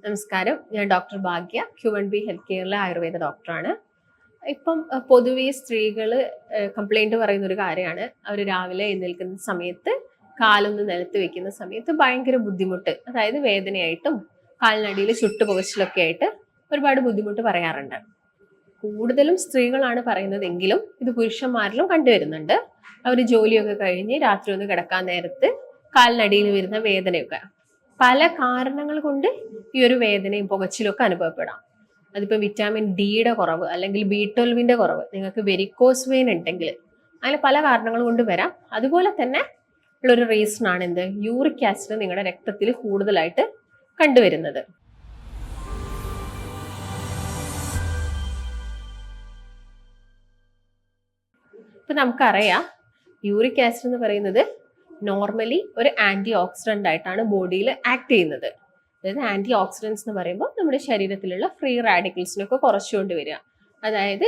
നമസ്കാരം, ഞാൻ ഡോക്ടർ ഭാഗ്യ, Q1B health കെയറിലെ Ayurveda ഡോക്ടറാണ്. ഇപ്പം പൊതുവെ സ്ത്രീകൾ കംപ്ലൈൻറ്റ് പറയുന്ന ഒരു കാര്യമാണ്, അവർ രാവിലെ എഴുന്നേൽക്കുന്ന സമയത്ത് കാലൊന്ന് നിലത്ത് വെക്കുന്ന സമയത്ത് ഭയങ്കര ബുദ്ധിമുട്ട്, അതായത് വേദനയായിട്ടും കാലിനടിയിൽ ചുട്ടുപുകച്ചിലൊക്കെ ആയിട്ട് ഒരുപാട് ബുദ്ധിമുട്ട് പറയാറുണ്ട്. കൂടുതലും സ്ത്രീകളാണ് പറയുന്നതെങ്കിലും ഇത് പുരുഷന്മാരിലും കണ്ടുവരുന്നുണ്ട്. അവർ ജോലിയൊക്കെ കഴിഞ്ഞ് രാത്രി ഒന്ന് കിടക്കാൻ നേരത്ത് കാലിനടിയിൽ വരുന്ന വേദനയൊക്കെ പല കാരണങ്ങൾ കൊണ്ട് ഈ ഒരു വേദനയും പുകച്ചിലും ഒക്കെ അനുഭവപ്പെടാം. അതിപ്പോൾ വിറ്റാമിൻ ഡിയുടെ കുറവ് അല്ലെങ്കിൽ B12 കുറവ്, നിങ്ങൾക്ക് വെരിക്കോസ് വെയിൻ ഉണ്ടെങ്കിൽ അങ്ങനെ പല കാരണങ്ങൾ കൊണ്ട് വരാം. അതുപോലെ തന്നെ ഉള്ളൊരു റീസൺ ആണ് എന്ത്, യൂറിക് ആസിഡ് നിങ്ങളുടെ രക്തത്തിൽ കൂടുതലായിട്ട് കണ്ടുവരുന്നത്. ഇപ്പം നമുക്കറിയാം, യൂറിക് ആസിഡ് എന്ന് പറയുന്നത് നോർമലി ഒരു ആൻറ്റി ഓക്സിഡൻ്റ് ആയിട്ടാണ് ബോഡിയിൽ ആക്ട് ചെയ്യുന്നത്. അതായത് ആൻറ്റി ഓക്സിഡൻസ് എന്ന് പറയുമ്പോൾ നമ്മുടെ ശരീരത്തിലുള്ള ഫ്രീ റാഡിക്കൽസിനൊക്കെ കുറച്ചുകൊണ്ട് വരിക, അതായത്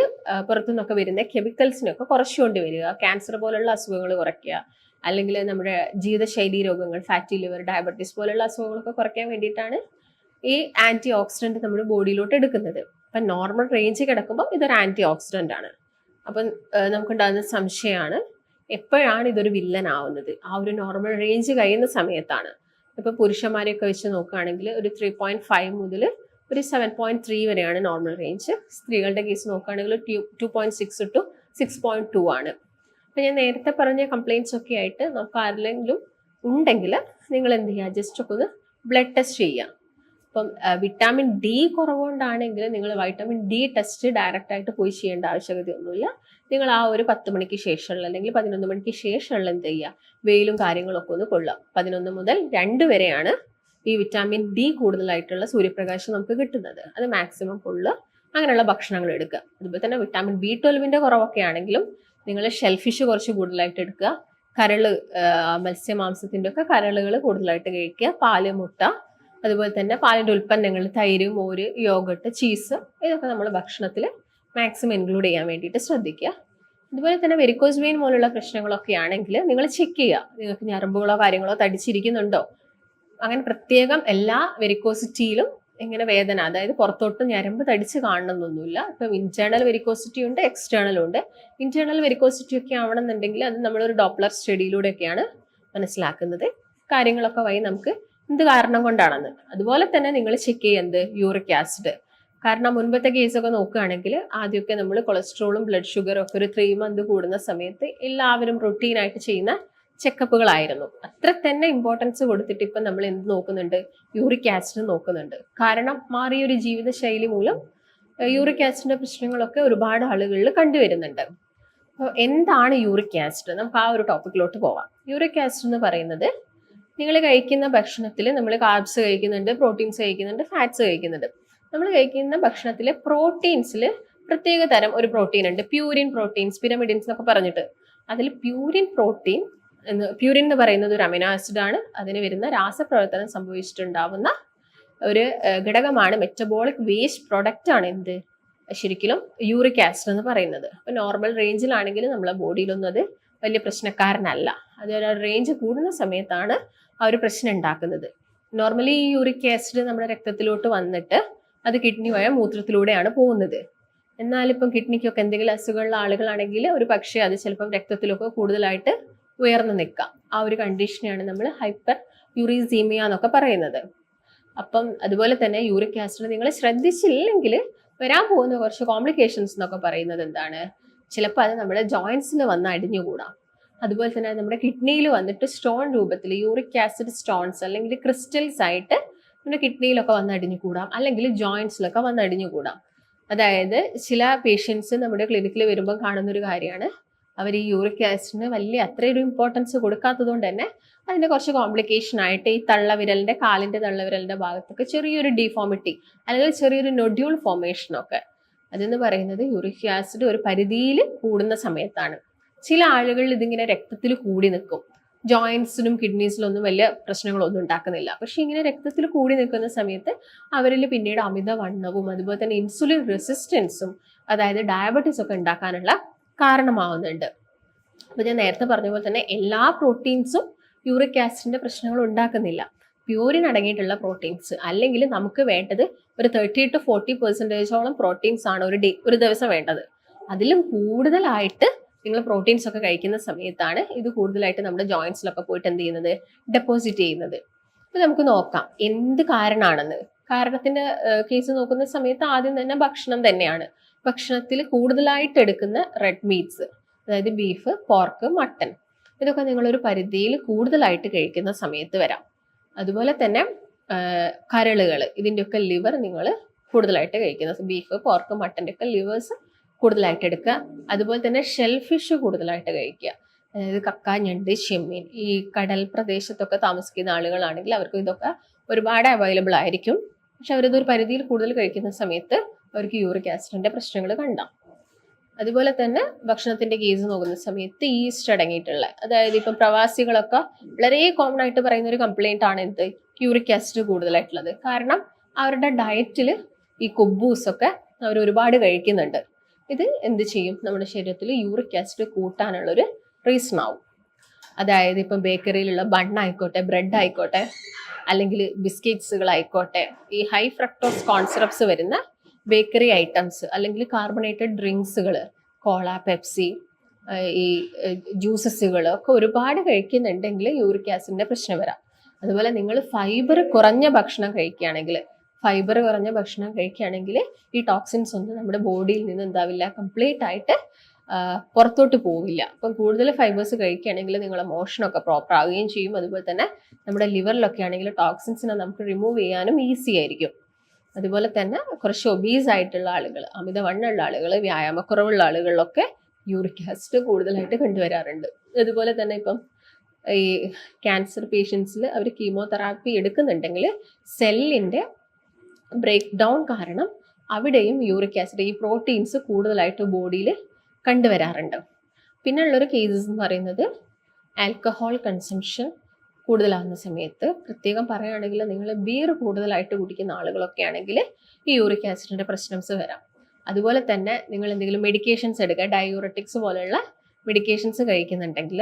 പുറത്തുനിന്നൊക്കെ വരുന്ന കെമിക്കൽസിനൊക്കെ കുറച്ചുകൊണ്ട് വരിക, ക്യാൻസർ പോലുള്ള അസുഖങ്ങൾ കുറയ്ക്കുക, അല്ലെങ്കിൽ നമ്മുടെ ജീവിതശൈലി രോഗങ്ങൾ, ഫാറ്റി ലിവർ, ഡയബറ്റീസ് പോലുള്ള അസുഖങ്ങളൊക്കെ കുറയ്ക്കാൻ വേണ്ടിയിട്ടാണ് ഈ ആൻറ്റി ഓക്സിഡൻറ്റ് നമ്മുടെ ബോഡിയിലോട്ട് എടുക്കുന്നത്. അപ്പം നോർമൽ റേഞ്ച് കിടക്കുമ്പോൾ ഇതൊരു ആൻറ്റി ഓക്സിഡൻ്റ് ആണ്. അപ്പം നമുക്കുണ്ടാകുന്ന സംശയമാണ്, എപ്പോഴാണ് ഇതൊരു വില്ലൻ ആവുന്നത്? ആ ഒരു നോർമൽ റേഞ്ച് കഴിയുന്ന സമയത്താണ്. ഇപ്പോൾ പുരുഷന്മാരെയൊക്കെ വെച്ച് നോക്കുകയാണെങ്കിൽ ഒരു 3.5 മുതൽ ഒരു 7.3 വരെയാണ് നോർമൽ റേഞ്ച്. സ്ത്രീകളുടെ കേസ് നോക്കുകയാണെങ്കിൽ 2.6 ടു 6.2 ആണ്. അപ്പം ഞാൻ നേരത്തെ പറഞ്ഞ കംപ്ലയിൻറ്റ്സ് ഒക്കെ ആയിട്ട് നമുക്ക് ആരെങ്കിലും ഉണ്ടെങ്കിൽ നിങ്ങൾ എന്ത് ചെയ്യുക, ജസ്റ്റ് ഒക്കെ ഒന്ന് ബ്ലഡ് ടെസ്റ്റ് ചെയ്യുക. അപ്പം വിറ്റാമിൻ ഡി കുറവുകൊണ്ടാണെങ്കിൽ നിങ്ങൾ വൈറ്റമിൻ ഡി ടെസ്റ്റ് ഡയറക്റ്റ് ആയിട്ട് പോയി ചെയ്യേണ്ട ആവശ്യകതയൊന്നുമില്ല. നിങ്ങൾ ആ ഒരു 10 മണിക്ക് ശേഷമുള്ള അല്ലെങ്കിൽ 11 മണിക്ക് ശേഷമുള്ള എന്ത് ചെയ്യുക, വെയിലും കാര്യങ്ങളൊക്കെ ഒന്ന് കൊള്ളാം. 11 മുതൽ 2 വരെയാണ് ഈ വിറ്റാമിൻ ഡി കൂടുതലായിട്ടുള്ള സൂര്യപ്രകാശം നമുക്ക് കിട്ടുന്നത്. അത് മാക്സിമം കൊള്ളുക, അങ്ങനെയുള്ള ഭക്ഷണങ്ങൾ എടുക്കുക. അതുപോലെ തന്നെ വിറ്റാമിൻ B12 കുറവൊക്കെ ആണെങ്കിലും നിങ്ങൾ ഷെൽഫിഷ് കുറച്ച് കൂടുതലായിട്ട് എടുക്കുക. കരള്, മത്സ്യമാംസത്തിൻ്റെ ഒക്കെ കരളുകൾ കൂടുതലായിട്ട് കഴിക്കുക. പാല്, മുട്ട, അതുപോലെ തന്നെ പാലിൻ്റെ ഉൽപ്പന്നങ്ങൾ, തൈര്, മോര്, യോഗട്ട്, ചീസ്, ഇതൊക്കെ നമ്മൾ ഭക്ഷണത്തിൽ മാക്സിമം ഇൻക്ലൂഡ് ചെയ്യാൻ വേണ്ടിയിട്ട് ശ്രദ്ധിക്കുക. അതുപോലെ തന്നെ വെരിക്കോസ് വെയിൻ പോലുള്ള പ്രശ്നങ്ങളൊക്കെ ആണെങ്കിൽ നിങ്ങൾ ചെക്ക് ചെയ്യുക, നിങ്ങൾക്ക് ഞരമ്പുകളോ കാര്യങ്ങളോ തടിച്ചിരിക്കുന്നുണ്ടോ. അങ്ങനെ പ്രത്യേകം എല്ലാ വെരിക്കോസിറ്റിയിലും ഇങ്ങനെ വേദന, അതായത് പുറത്തോട്ട് ഞരമ്പ് തടിച്ച് കാണണമെന്നൊന്നുമില്ല. ഇപ്പം ഇന്റേണൽ വെരിക്കോസിറ്റി ഉണ്ട്, എക്സ്റ്റേണലും ഉണ്ട്. ഇന്റേണൽ വെരിക്കോസിറ്റി ഒക്കെ ആവണമെന്നുണ്ടെങ്കിൽ അത് നമ്മളൊരു ഡോപ്ലർ സ്റ്റഡിയിലൂടെയൊക്കെയാണ് മനസ്സിലാക്കുന്നത്. കാര്യങ്ങളൊക്കെ വഴി നമുക്ക് എന്ത് കാരണം കൊണ്ടാണെന്ന്. അതുപോലെ തന്നെ നിങ്ങൾ ചെക്ക് ചെയ്യുന്നത് യൂറിക് ആസിഡ്. കാരണം മുൻപത്തെ കേസൊക്കെ നോക്കുകയാണെങ്കിൽ ആദ്യമൊക്കെ നമ്മൾ കൊളസ്ട്രോളും ബ്ലഡ് ഷുഗറും ഒക്കെ ഒരു 3 മന്ത് കൂടുന്ന സമയത്ത് എല്ലാവരും റൊട്ടീനായിട്ട് ചെയ്യുന്ന ചെക്കപ്പുകളായിരുന്നു. അത്ര തന്നെ ഇമ്പോർട്ടൻസ് കൊടുത്തിട്ട് ഇപ്പം നമ്മൾ എന്ത് നോക്കുന്നുണ്ട്, യൂറിക് ആസിഡ് നോക്കുന്നുണ്ട്. കാരണം മാറിയൊരു ജീവിതശൈലി മൂലം യൂറിക് ആസിഡിന്റെ പ്രശ്നങ്ങളൊക്കെ ഒരുപാട് ആളുകളിൽ കണ്ടുവരുന്നുണ്ട്. അപ്പോൾ എന്താണ് യൂറിക് ആസിഡ്? നമുക്ക് ആ ഒരു ടോപ്പിക്കിലോട്ട് പോവാം. യൂറിക് ആസിഡ് എന്ന് പറയുന്നത് നിങ്ങൾ കഴിക്കുന്ന ഭക്ഷണത്തിൽ നമ്മൾ കാർബ്സ് കഴിക്കുന്നുണ്ട്, പ്രോട്ടീൻസ് കഴിക്കുന്നുണ്ട്, ഫാറ്റ്സ് കഴിക്കുന്നുണ്ട്. നമ്മൾ കഴിക്കുന്ന ഭക്ഷണത്തിലെ പ്രോട്ടീൻസിൽ പ്രത്യേക തരം ഒരു പ്രോട്ടീൻ ഉണ്ട്, പ്യൂരിൻ പ്രോട്ടീൻസ്, പിരമിഡിൻസ് എന്നൊക്കെ പറഞ്ഞിട്ട്. അതിൽ പ്യൂരിൻ എന്ന് പറയുന്നത് ഒരു അമിനോ ആസിഡ് ആണ്. അതിന് വരുന്ന രാസപ്രവർത്തനം സംഭവിച്ചിട്ടുണ്ടാവുന്ന ഒരു ഘടകമാണ്, മെറ്റബോളിക് വേസ്റ്റ് പ്രൊഡക്റ്റ് ആണ് എന്ത്, ശരിക്കും യൂറിക് ആസിഡ് എന്ന് പറയുന്നത്. അപ്പോൾ നോർമൽ റേഞ്ചിലാണെങ്കിൽ നമ്മളെ ബോഡിയിലൊന്നും അത് വലിയ പ്രശ്നക്കാരനല്ല. അത് റേഞ്ച് കൂടുന്ന സമയത്താണ് ആ ഒരു പ്രശ്നം ഉണ്ടാക്കുന്നത്. നോർമലി ഈ യൂറിക് ആസിഡ് നമ്മുടെ രക്തത്തിലോട്ട് വന്നിട്ട് അത് കിഡ്നി വഴി മൂത്രത്തിലൂടെയാണ് പോകുന്നത്. എന്നാലിപ്പം കിഡ്നിക്കൊക്കെ എന്തെങ്കിലും അസുഖമുള്ള ആളുകളാണെങ്കിൽ ഒരു പക്ഷേ അത് ചിലപ്പം രക്തത്തിലൊക്കെ കൂടുതലായിട്ട് ഉയർന്നു നിൽക്കാം. ആ ഒരു കണ്ടീഷനെയാണ് നമ്മൾ ഹൈപ്പർ യൂറിസീമിയ എന്നൊക്കെ പറയുന്നത്. അപ്പം അതുപോലെ തന്നെ യൂറിക് ആസിഡ് നിങ്ങൾ ശ്രദ്ധിച്ചില്ലെങ്കിൽ വരാൻ പോകുന്ന കുറച്ച് കോംപ്ലിക്കേഷൻസ് എന്നൊക്കെ പറയുന്നത് എന്താണ്, ചിലപ്പോൾ അത് നമ്മുടെ ജോയിൻസിൽ വന്ന് അടിഞ്ഞുകൂടാം. അതുപോലെ തന്നെ നമ്മുടെ കിഡ്നിയിൽ വന്നിട്ട് സ്റ്റോൺ രൂപത്തിൽ യൂറിക് ആസിഡ് സ്റ്റോൺസ് അല്ലെങ്കിൽ ക്രിസ്റ്റൽസ് ആയിട്ട് നമ്മുടെ കിഡ്നിയിലൊക്കെ വന്ന് അടിഞ്ഞുകൂടാം, അല്ലെങ്കിൽ ജോയിൻസിലൊക്കെ വന്ന് അടിഞ്ഞുകൂടാം. അതായത് ചില പേഷ്യൻസ് നമ്മുടെ ക്ലിനിക്കിൽ വരുമ്പോൾ കാണുന്നൊരു കാര്യമാണ്, അവർ ഈ യൂറിക് ആസിഡിന് വലിയ അത്രയൊരു ഇമ്പോർട്ടൻസ് കൊടുക്കാത്തത് കൊണ്ട് തന്നെ അതിൻ്റെ കുറച്ച് കോംപ്ലിക്കേഷൻ ആയിട്ട് ഈ തള്ളവിരലിൻ്റെ, കാലിൻ്റെ തള്ളവിരലിൻ്റെ ഭാഗത്തൊക്കെ ചെറിയൊരു ഡിഫോമിറ്റി അല്ലെങ്കിൽ ചെറിയൊരു നൊഡ്യൂൾ ഫോർമേഷനൊക്കെ. അതെന്ന് പറയുന്നത് യൂറിക് ആസിഡ് ഒരു പരിധിയിൽ കൂടുന്ന സമയത്താണ്. ചില ആളുകളിൽ ഇതിങ്ങനെ രക്തത്തിൽ കൂടി നിൽക്കും, ജോയിൻസിനും കിഡ്നീസിലൊന്നും വലിയ പ്രശ്നങ്ങളൊന്നും ഉണ്ടാക്കുന്നില്ല. പക്ഷെ ഇങ്ങനെ രക്തത്തിൽ കൂടി നിൽക്കുന്ന സമയത്ത് അവരിൽ പിന്നീട് അമിതവണ്ണവും അതുപോലെ തന്നെ ഇൻസുലിൻ റെസിസ്റ്റൻസും, അതായത് ഡയബറ്റീസ് ഒക്കെ ഉണ്ടാക്കാനുള്ള കാരണമാവുന്നുണ്ട്. അപ്പോൾ ഞാൻ നേരത്തെ പറഞ്ഞ പോലെ തന്നെ എല്ലാ പ്രോട്ടീൻസും യൂറിക് ആസിഡിന്റെ പ്രശ്നങ്ങൾ ഉണ്ടാക്കുന്നില്ല. പ്യൂരിൻ അടങ്ങിയിട്ടുള്ള പ്രോട്ടീൻസ്, അല്ലെങ്കിൽ നമുക്ക് വേണ്ടത് ഒരു 30 to 40% പ്രോട്ടീൻസ് ആണ് ഒരു ദിവസം വേണ്ടത്. അതിലും കൂടുതലായിട്ട് നിങ്ങൾ പ്രോട്ടീൻസ് ഒക്കെ കഴിക്കുന്ന സമയത്താണ് ഇത് കൂടുതലായിട്ട് നമ്മുടെ ജോയിൻസിലൊക്കെ പോയിട്ട് എന്ത് ചെയ്യുന്നത്, ഡെപ്പോസിറ്റ് ചെയ്യുന്നത്. അപ്പൊ നമുക്ക് നോക്കാം എന്ത് കാരണമാണെന്ന്. കാരണത്തിന്റെ കേസ് നോക്കുന്ന സമയത്ത് ആദ്യം തന്നെ ഭക്ഷണം തന്നെയാണ്. ഭക്ഷണത്തിൽ കൂടുതലായിട്ട് എടുക്കുന്ന റെഡ് മീറ്റ്സ്, അതായത് ബീഫ്, പോർക്ക്, മട്ടൺ, ഇതൊക്കെ നിങ്ങളൊരു പരിധിയിൽ കൂടുതലായിട്ട് കഴിക്കുന്ന സമയത്ത് വരാം. അതുപോലെ തന്നെ കരളുകൾ, ഇതിൻ്റെയൊക്കെ ലിവർ നിങ്ങൾ കൂടുതലായിട്ട് കഴിക്കുന്ന, ബീഫ്, പോർക്ക്, മട്ടൻ്റെ ഒക്കെ ലിവേഴ്സ് കൂടുതലായിട്ട് എടുക്കുക. അതുപോലെ തന്നെ ഷെൽഫിഷ് കൂടുതലായിട്ട് കഴിക്കുക, അതായത് കക്ക, ഞണ്ട്, ചെമ്മീൻ. ഈ കടൽ പ്രദേശത്തൊക്കെ താമസിക്കുന്ന ആളുകളാണെങ്കിൽ അവർക്ക് ഇതൊക്കെ ഒരുപാട് അവൈലബിൾ ആയിരിക്കും. പക്ഷെ അവരിതൊരു പരിധിയിൽ കൂടുതൽ കഴിക്കുന്ന സമയത്ത് അവർക്ക് യൂറിക് ആസിഡിന്റെ പ്രശ്നങ്ങൾ കണ്ടാം. അതുപോലെ തന്നെ ഭക്ഷണത്തിന്റെ കേസ് നോക്കുന്ന സമയത്ത് ഈസ്റ്റ് അടങ്ങിയിട്ടുള്ള, അതായത് ഇപ്പം പ്രവാസികളൊക്കെ വളരെ കോമൺ ആയിട്ട് പറയുന്ന ഒരു കംപ്ലൈന്റ് ആണ് എന്ത്, യൂറിക് ആസിഡ് കൂടുതലായിട്ടുള്ളത്. കാരണം അവരുടെ ഡയറ്റിൽ ഈ കുബൂസ് ഒക്കെ അവർ ഒരുപാട് കഴിക്കുന്നുണ്ട്. ഇത് എന്ത് ചെയ്യും, നമ്മുടെ ശരീരത്തിൽ യൂറിക് ആസിഡ് കൂട്ടാനുള്ളൊരു റീസൺ ആവും. അതായത് ഇപ്പം ബേക്കറിയിലുള്ള ബണ്ണായിക്കോട്ടെ, ബ്രെഡ് ആയിക്കോട്ടെ, അല്ലെങ്കിൽ ബിസ്ക്കറ്റ്സുകളായിക്കോട്ടെ, ഈ ഹൈ ഫ്രക്ടോസ് കോൺസിറപ്സ് വരുന്ന ബേക്കറി ഐറ്റംസ്, അല്ലെങ്കിൽ കാർബണേറ്റഡ് ഡ്രിങ്ക്സുകൾ, കോള, പെപ്സി, ഈ ജ്യൂസസുകൾ ഒക്കെ ഒരുപാട് കഴിക്കുന്നുണ്ടെങ്കിൽ യൂറിക് ആസിഡിന്റെ പ്രശ്നം വരാം. അതുപോലെ നിങ്ങൾ ഫൈബർ കുറഞ്ഞ ഭക്ഷണം കഴിക്കുകയാണെങ്കിൽ ഈ ടോക്സിൻസ് ഒന്നും നമ്മുടെ ബോഡിയിൽ നിന്ന് എന്താവില്ല, കംപ്ലീറ്റ് ആയിട്ട് പുറത്തോട്ട് പോവില്ല. അപ്പം കൂടുതൽ ഫൈബേഴ്സ് കഴിക്കുകയാണെങ്കിൽ നിങ്ങളെ മോഷനൊക്കെ പ്രോപ്പർ ആവുകയും ചെയ്യും. അതുപോലെ തന്നെ നമ്മുടെ ലിവറിലൊക്കെ ആണെങ്കിൽ ടോക്സിൻസിനെ നമുക്ക് റിമൂവ് ചെയ്യാനും ഈസി ആയിരിക്കും. അതുപോലെ തന്നെ കുറച്ച് ഒബീസ് ആയിട്ടുള്ള ആളുകൾ, അമിതവണ്ണമുള്ള ആളുകൾ, വ്യായാമക്കുറവുള്ള ആളുകളിലൊക്കെ യൂറിക് ആസിഡ് കൂടുതലായിട്ട് കണ്ടുവരാറുണ്ട്. അതുപോലെ തന്നെ ഇപ്പം ഈ ക്യാൻസർ പേഷ്യൻസിൽ അവർ കീമോതെറാപ്പി എടുക്കുന്നുണ്ടെങ്കിൽ സെല്ലിൻ്റെ ബ്രേക്ക് ഡൗൺ കാരണം അവിടെയും യൂറിക് ആസിഡ്, ഈ പ്രോട്ടീൻസ് കൂടുതലായിട്ട് ബോഡിയിൽ കണ്ടുവരാറുണ്ട്. പിന്നെ ഉള്ളൊരു കേസസ് എന്ന് പറയുന്നത് ആൽക്കഹോൾ കൺസംഷൻ കൂടുതലാകുന്ന സമയത്ത്, പ്രത്യേകം പറയുകയാണെങ്കിൽ നിങ്ങൾ ബിയർ കൂടുതലായിട്ട് കുടിക്കുന്ന ആളുകളൊക്കെ ആണെങ്കിൽ ഈ യൂറിക് ആസിഡിൻ്റെ പ്രശ്നംസ് വരാം. അതുപോലെ തന്നെ നിങ്ങൾ എന്തെങ്കിലും മെഡിക്കേഷൻസ് എടുക്കുക, ഡയൂററ്റിക്സ് പോലെയുള്ള മെഡിക്കേഷൻസ് കഴിക്കുന്നുണ്ടെങ്കിൽ,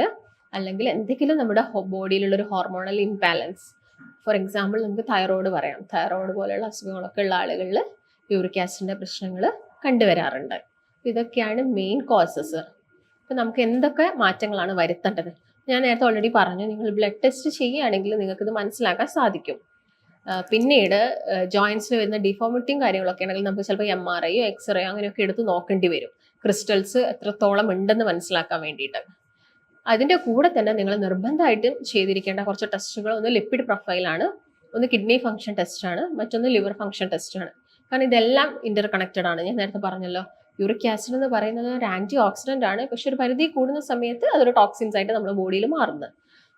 അല്ലെങ്കിൽ എന്തെങ്കിലും നമ്മുടെ ബോഡിയിലുള്ളൊരു ഹോർമോണൽ ഇംബാലൻസ്, ഫോർ എക്സാമ്പിൾ നമുക്ക് തൈറോയ്ഡ് പറയാം, തൈറോയ്ഡ് പോലെയുള്ള അസുഖങ്ങളൊക്കെ ഉള്ള ആളുകളിൽ യൂറിക് ആസിഡിൻ്റെ പ്രശ്നങ്ങൾ കണ്ടുവരാറുണ്ട്. ഇതൊക്കെയാണ് മെയിൻ കോസസ്. അപ്പോൾ നമുക്ക് എന്തൊക്കെ മാറ്റങ്ങളാണ് വരുത്തേണ്ടത്? ഞാൻ നേരത്തെ ഓൾറെഡി പറഞ്ഞു, നിങ്ങൾ ബ്ലഡ് ടെസ്റ്റ് ചെയ്യുകയാണെങ്കിൽ നിങ്ങൾക്കിത് മനസ്സിലാക്കാൻ സാധിക്കും. പിന്നീട് ജോയിൻസിൽ വരുന്ന ഡിഫോമിറ്റിയും കാര്യങ്ങളൊക്കെ ആണെങ്കിൽ നമുക്ക് ചിലപ്പോൾ MRI, എക്സ്റേ അങ്ങനെയൊക്കെ എടുത്ത് നോക്കേണ്ടി വരും, ക്രിസ്റ്റൽസ് എത്രത്തോളം ഉണ്ടെന്ന് മനസ്സിലാക്കാൻ വേണ്ടിയിട്ട്. അതിൻ്റെ കൂടെ തന്നെ നിങ്ങൾ നിർബന്ധമായിട്ടും ചെയ്തിരിക്കേണ്ട കുറച്ച് ടെസ്റ്റുകൾ, ഒന്ന് ലിപ്പിഡ് പ്രൊഫൈലാണ്, ഒന്ന് കിഡ്നി ഫംഗ്ഷൻ ടെസ്റ്റാണ്, മറ്റൊന്ന് ലിവർ ഫംഗ്ഷൻ ടെസ്റ്റാണ്. കാരണം ഇതെല്ലാം ഇന്റർ കണക്റ്റഡ് ആണ്. ഞാൻ നേരത്തെ പറഞ്ഞല്ലോ, യൂറിക് ആസിഡ് എന്ന് പറയുന്നത് ഒരു ആന്റി ഓക്സിഡന്റ് ആണ്, പക്ഷെ ഒരു പരിധി കൂടുന്ന സമയത്ത് അതൊരു ടോക്സിൻസ് ആയിട്ട് നമ്മുടെ ബോഡിയിൽ മാറുന്നത്.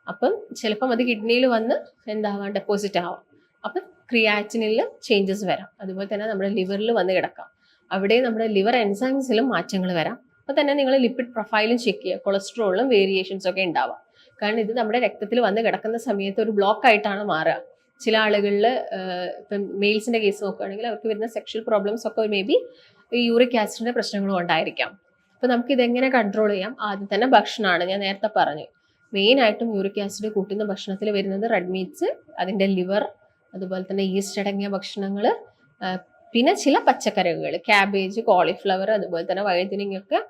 അപ്പം ചിലപ്പം അത് കിഡ്നിയിൽ വന്ന് എന്താവാം, ഡെപ്പോസിറ്റ് ആവാം. അപ്പം ക്രിയാറ്റിനിൽ ചേഞ്ചസ് വരാം. അതുപോലെ തന്നെ നമ്മുടെ ലിവറിൽ വന്ന് കിടക്കാം. അവിടെ നമ്മുടെ ലിവർ എൻസൈംസിലും മാറ്റങ്ങൾ വരാം. അപ്പോൾ തന്നെ നിങ്ങൾ ലിപ്പിഡ് പ്രൊഫൈലും ചെക്ക് ചെയ്യുക, കൊളസ്ട്രോളിലും വേരിയേഷൻസ് ഒക്കെ ഉണ്ടാവാം. കാരണം ഇത് നമ്മുടെ രക്തത്തിൽ വന്ന് കിടക്കുന്ന സമയത്ത് ഒരു ബ്ലോക്ക് ആയിട്ടാണ് മാറുക. ചില ആളുകളിൽ ഇപ്പം മെയിൽസിൻ്റെ കേസ് നോക്കുകയാണെങ്കിൽ അവർക്ക് വരുന്ന സെക്ഷൽ പ്രോബ്ലംസ് ഒക്കെ മേ ബി ഈ യൂറിക് ആസിഡിൻ്റെ പ്രശ്നങ്ങളും ഉണ്ടായിരിക്കാം. അപ്പോൾ നമുക്ക് ഇതെങ്ങനെ കൺട്രോൾ ചെയ്യാം? ആദ്യം തന്നെ ഭക്ഷണമാണ്. ഞാൻ നേരത്തെ പറഞ്ഞു, മെയിനായിട്ടും യൂറിക് ആസിഡ് കൂട്ടുന്ന ഭക്ഷണത്തിൽ വരുന്നത് റെഡ് മീറ്റ്സ്, അതിൻ്റെ ലിവർ, അതുപോലെ തന്നെ ഈസ്റ്റ് അടങ്ങിയ ഭക്ഷണങ്ങൾ, പിന്നെ ചില പച്ചക്കറികൾ, ക്യാബേജ്, കോളിഫ്ലവർ, അതുപോലെ തന്നെ വഴുതനങ്ങയൊക്കെ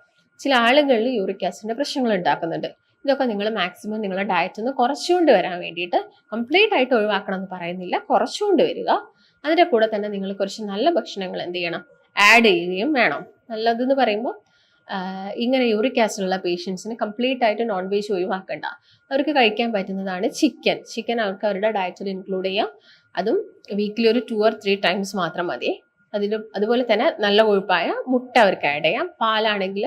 ചില ആളുകളിൽ യൂറിക് ആസിഡിൻ്റെ പ്രശ്നങ്ങൾ ഉണ്ടാക്കുന്നുണ്ട്. ഇതൊക്കെ നിങ്ങൾ മാക്സിമം നിങ്ങളുടെ ഡയറ്റിൽ നിന്ന് കുറച്ചുകൊണ്ട് വരാൻ വേണ്ടിയിട്ട്, കംപ്ലീറ്റ് ആയിട്ട് ഒഴിവാക്കണം എന്ന് പറയുന്നില്ല, കുറച്ചുകൊണ്ട് വരിക. അതിൻ്റെ കൂടെ തന്നെ നിങ്ങൾ കുറച്ച് നല്ല ഭക്ഷണങ്ങൾ എന്ത് ചെയ്യണം, ആഡ് ചെയ്യുകയും വേണം. നല്ലതെന്ന് പറയുമ്പോൾ ഇങ്ങനെ യൂറിക് ആസിഡ് ഉള്ള പേഷ്യൻസിന് കംപ്ലീറ്റ് ആയിട്ട് നോൺ വെജ് ഒഴിവാക്കണ്ട. അവർക്ക് കഴിക്കാൻ പറ്റുന്നതാണ് ചിക്കൻ അവർക്ക് അവരുടെ ഡയറ്റിൽ ഇൻക്ലൂഡ് ചെയ്യാം. അതും വീക്കിലി ഒരു 2 or 3 times മാത്രം മതി. അതുപോലെ തന്നെ നല്ല കൊഴുപ്പായ മുട്ട അവർക്ക് ആഡ് ചെയ്യാം. പാലാണെങ്കിൽ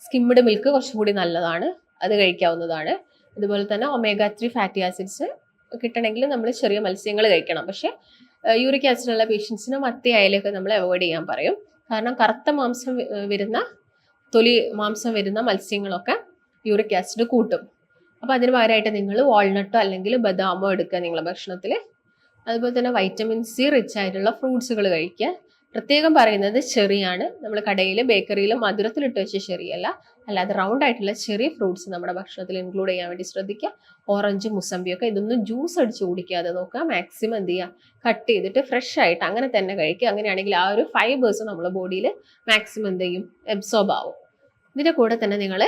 സ്കിംഡ് മിൽക്ക് കുറച്ചും കൂടി നല്ലതാണ്, അത് കഴിക്കാവുന്നതാണ്. അതുപോലെ തന്നെ omega-3 ഫാറ്റി ആസിഡ്സ് കിട്ടണമെങ്കിൽ നമ്മൾ ചെറിയ മത്സ്യങ്ങൾ കഴിക്കണം. പക്ഷേ യൂറിക് ആസിഡ് ഉള്ള പേഷ്യൻസിന് മത്തി, അയലൊക്കെ നമ്മൾ അവോയ്ഡ് ചെയ്യാൻ പറയും. കാരണം കറുത്ത മാംസം വരുന്ന മത്സ്യങ്ങളൊക്കെ യൂറിക് ആസിഡ് കൂട്ടും. അപ്പോൾ അതിന് പകരമായിട്ട് നിങ്ങൾ വാൾനട്ടോ അല്ലെങ്കിൽ ബദാമോ എടുക്കുക നിങ്ങളുടെ ഭക്ഷണത്തിൽ. അതുപോലെ തന്നെ വൈറ്റമിൻ C റിച്ച് ആയിട്ടുള്ള ഫ്രൂട്ട്സുകൾ കഴിക്കുക. പ്രത്യേകം പറയുന്നത് ചെറിയാണ്. നമ്മൾ കടയിൽ ബേക്കറിയിൽ മധുരത്തിലിട്ട് വെച്ച ചെറിയല്ല, അല്ലാതെ റൗണ്ട് ആയിട്ടുള്ള ചെറിയ ഫ്രൂട്ട്സ് നമ്മുടെ ഭക്ഷണത്തിൽ ഇൻക്ലൂഡ് ചെയ്യാൻ വേണ്ടി ശ്രദ്ധിക്കുക. ഓറഞ്ച്, മുസമ്പിയൊക്കെ ഇതൊന്നും ജ്യൂസ് അടിച്ച് കുടിക്കാതെ നോക്കുക. മാക്സിമം എന്ത് ചെയ്യുക, കട്ട് ചെയ്തിട്ട് ഫ്രഷ് ആയിട്ട് അങ്ങനെ തന്നെ കഴിക്കുക. അങ്ങനെയാണെങ്കിൽ ആ ഒരു ഫൈബേഴ്സ് നമ്മുടെ ബോഡിയിൽ മാക്സിമം എന്ത് ചെയ്യും, എബ്സോർബ് ആവും. ഇതിന്റെ കൂടെ തന്നെ നിങ്ങൾ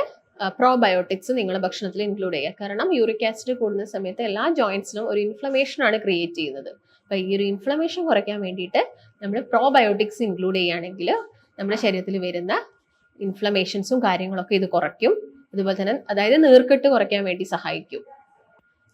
പ്രോബയോട്ടിക്സ് നിങ്ങളുടെ ഭക്ഷണത്തിൽ ഇൻക്ലൂഡ് ചെയ്യുക. കാരണം യൂറിക് ആസിഡ് കൂടുന്ന സമയത്ത് എല്ലാ ജോയിന്റ്സിനും ഒരു ഇൻഫ്ലമേഷൻ ആണ് ക്രിയേറ്റ് ചെയ്യുന്നത്. അപ്പൊ ഈ ഒരു ഇൻഫ്ലമേഷൻ കുറയ്ക്കാൻ വേണ്ടിയിട്ട് നമ്മൾ പ്രോബയോട്ടിക്സ് ഇൻക്ലൂഡ് ചെയ്യുകയാണെങ്കിൽ നമ്മുടെ ശരീരത്തിൽ വരുന്ന ഇൻഫ്ലമേഷൻസും കാര്യങ്ങളൊക്കെ ഇത് കുറയ്ക്കും. അതുപോലെ തന്നെ അതായത് നീർക്കെട്ട് കുറയ്ക്കാൻ വേണ്ടി സഹായിക്കും.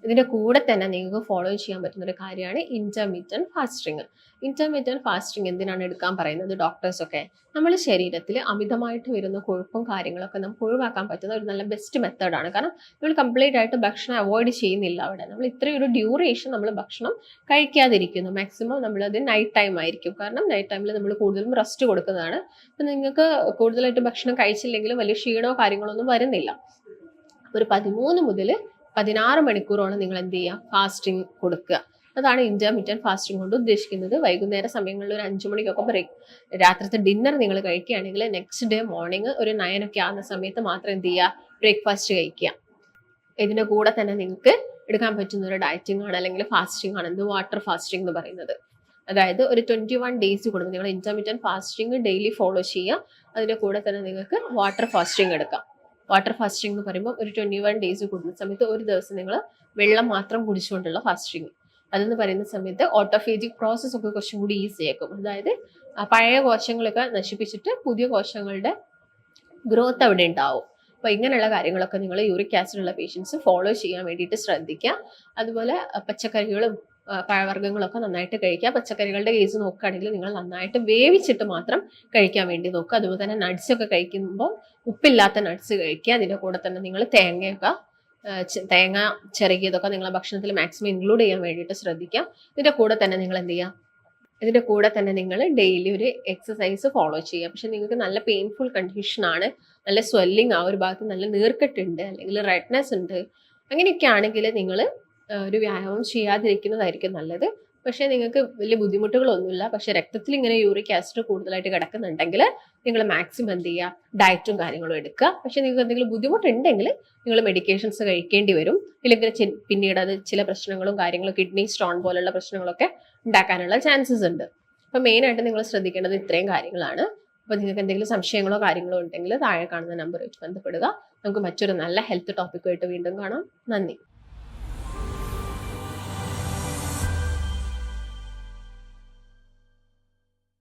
ഇതിന്റെ കൂടെ തന്നെ നിങ്ങൾക്ക് ഫോളോ ചെയ്യാൻ പറ്റുന്ന ഒരു കാര്യമാണ് ഇന്റർമീഡിയന്റ് ഫാസ്റ്റിംഗ്. ഇന്റർമീഡിയന്റ് ഫാസ്റ്റിംഗ് എന്തിനാണ് എടുക്കാൻ പറയുന്നത് ഡോക്ടേഴ്സൊക്കെ? നമ്മുടെ ശരീരത്തിൽ അമിതമായിട്ട് വരുന്ന കൊഴുപ്പും കാര്യങ്ങളൊക്കെ നമുക്ക് ഒഴിവാക്കാൻ പറ്റുന്ന ഒരു നല്ല ബെസ്റ്റ് മെത്തേഡാണ്. കാരണം നമ്മൾ കംപ്ലീറ്റ് ആയിട്ട് ഭക്ഷണം അവോയ്ഡ് ചെയ്യുന്നില്ല. അവിടെ നമ്മൾ ഇത്രയും ഒരു ഡ്യൂറേഷൻ നമ്മൾ ഭക്ഷണം കഴിക്കാതിരിക്കുന്നു. മാക്സിമം നമ്മളത് നൈറ്റ് ടൈം ആയിരിക്കും. കാരണം നൈറ്റ് ടൈമിൽ നമ്മൾ കൂടുതലും റെസ്റ്റ് കൊടുക്കുന്നതാണ്. അപ്പം നിങ്ങൾക്ക് കൂടുതലായിട്ട് ഭക്ഷണം കഴിച്ചില്ലെങ്കിലും വലിയ ക്ഷീണമോ കാര്യങ്ങളോ ഒന്നും വരുന്നില്ല. ഒരു 13 മുതൽ 16 മണിക്കൂറോളം നിങ്ങൾ എന്ത് ചെയ്യുക, ഫാസ്റ്റിംഗ് കൊടുക്കുക. അതാണ് ഇന്റർമീഡിയന്റ് ഫാസ്റ്റിംഗ് കൊണ്ട് ഉദ്ദേശിക്കുന്നത്. വൈകുന്നേര സമയങ്ങളിൽ ഒരു 5 മണിക്കൊക്കെ ബ്രേക്ക്, രാത്രിത്തെ ഡിന്നർ നിങ്ങൾ കഴിക്കുകയാണെങ്കിൽ നെക്സ്റ്റ് ഡേ മോർണിംഗ് ഒരു 9 ഒക്കെ ആകുന്ന സമയത്ത് മാത്രം എന്ത് ചെയ്യുക, ബ്രേക്ക്ഫാസ്റ്റ് കഴിക്കുക. ഇതിന്റെ കൂടെ തന്നെ നിങ്ങൾക്ക് എടുക്കാൻ പറ്റുന്ന ഒരു ഡയറ്റിംഗ് ആണ് അല്ലെങ്കിൽ ഫാസ്റ്റിംഗ് ആണ് എന്ത് വാട്ടർ ഫാസ്റ്റിംഗ് എന്ന് പറയുന്നത്. അതായത് ഒരു 21 ഡേയ്സ് കൂടുമ്പോൾ നിങ്ങൾ ഇന്റർമീഡിയന്റ് ഫാസ്റ്റിംഗ് ഡെയിലി ഫോളോ ചെയ്യുക. അതിന്റെ കൂടെ തന്നെ നിങ്ങൾക്ക് വാട്ടർ ഫാസ്റ്റിംഗ് എടുക്കാം. വാട്ടർ ഫാസ്റ്റിംഗ് എന്ന് പറയുമ്പോൾ ഒരു 21 ഡേയ്സ് കൂടുന്ന സമയത്ത് ഒരു ദിവസം നിങ്ങൾ വെള്ളം മാത്രം കുടിച്ചുകൊണ്ടുള്ള ഫാസ്റ്റിംഗ്. അതെന്ന് പറയുന്ന സമയത്ത് ഓട്ടോഫേജിക് പ്രോസസ്സ് ഒക്കെ കുറച്ചും കൂടി ഈസി ആക്കും. അതായത് പഴയ കോശങ്ങളൊക്കെ നശിപ്പിച്ചിട്ട് പുതിയ കോശങ്ങളുടെ ഗ്രോത്ത് അവിടെ ഉണ്ടാവും. അപ്പോൾ ഇങ്ങനെയുള്ള കാര്യങ്ങളൊക്കെ നിങ്ങൾ യൂറിക് ആസിഡ് ഉള്ള പേഷ്യൻസ് ഫോളോ ചെയ്യാൻ വേണ്ടിയിട്ട് ശ്രദ്ധിക്കുക. അതുപോലെ പച്ചക്കറികളും പഴവർഗ്ഗങ്ങളൊക്കെ നന്നായിട്ട് കഴിക്കുക. പച്ചക്കറികളുടെ കേസ് നോക്കുകയാണെങ്കിൽ നിങ്ങൾ നന്നായിട്ട് വേവിച്ചിട്ട് മാത്രം കഴിക്കാൻ വേണ്ടി നോക്കുക. അതുപോലെ തന്നെ നട്ട്സ് ഒക്കെ കഴിക്കുമ്പോൾ ഉപ്പില്ലാത്ത നട്ട്സ് കഴിക്കുക. അതിൻ്റെ കൂടെ തന്നെ നിങ്ങൾ തേങ്ങ ചിരകിയതൊക്കെ നിങ്ങളെ ഭക്ഷണത്തിൽ മാക്സിമം ഇൻക്ലൂഡ് ചെയ്യാൻ വേണ്ടിയിട്ട് ശ്രദ്ധിക്കുക. ഇതിൻ്റെ കൂടെ തന്നെ നിങ്ങൾ എന്ത് ചെയ്യുക, ഇതിൻ്റെ കൂടെ തന്നെ നിങ്ങൾ ഡെയിലി ഒരു എക്സസൈസ് ഫോളോ ചെയ്യുക. പക്ഷെ നിങ്ങൾക്ക് നല്ല പെയിൻഫുൾ കണ്ടീഷനാണ്, നല്ല സ്വെല്ലിങ്, ആ ഒരു ഭാഗത്ത് നല്ല നീർക്കെട്ടുണ്ട് അല്ലെങ്കിൽ റെഡ്നെസ് ഉണ്ട്, അങ്ങനെയൊക്കെ ആണെങ്കിൽ നിങ്ങൾ ഒരു വ്യായാമം ചെയ്യാതിരിക്കുന്നതായിരിക്കും നല്ലത്. പക്ഷേ നിങ്ങൾക്ക് വലിയ ബുദ്ധിമുട്ടുകളൊന്നുമില്ല, പക്ഷെ രക്തത്തിൽ ഇങ്ങനെ യൂറിക് ആസിഡ് കൂടുതലായിട്ട് കിടക്കുന്നുണ്ടെങ്കിൽ നിങ്ങൾ മാക്സിമം എന്ത് ചെയ്യുക, ഡയറ്റും കാര്യങ്ങളും എടുക്കുക. പക്ഷെ നിങ്ങൾക്ക് എന്തെങ്കിലും ബുദ്ധിമുട്ടുണ്ടെങ്കിൽ നിങ്ങൾ മെഡിക്കേഷൻസ് കഴിക്കേണ്ടി വരും. ഇല്ലെങ്കിൽ പിന്നീട് അത് ചില പ്രശ്നങ്ങളും കാര്യങ്ങളും കിഡ്നി സ്റ്റോൺ പോലുള്ള പ്രശ്നങ്ങളൊക്കെ ഉണ്ടാക്കാനുള്ള ചാൻസസ് ഉണ്ട്. അപ്പം മെയിനായിട്ട് നിങ്ങൾ ശ്രദ്ധിക്കേണ്ടത് ഇത്രയും കാര്യങ്ങളാണ്. അപ്പോൾ നിങ്ങൾക്ക് എന്തെങ്കിലും സംശയങ്ങളോ കാര്യങ്ങളോ ഉണ്ടെങ്കിൽ താഴെ കാണുന്ന നമ്പർ വെച്ച് ബന്ധപ്പെടുക. നമുക്ക് മറ്റൊരു നല്ല ഹെൽത്ത് ടോപ്പിക്കുമായിട്ട് വീണ്ടും കാണാം. നന്ദി.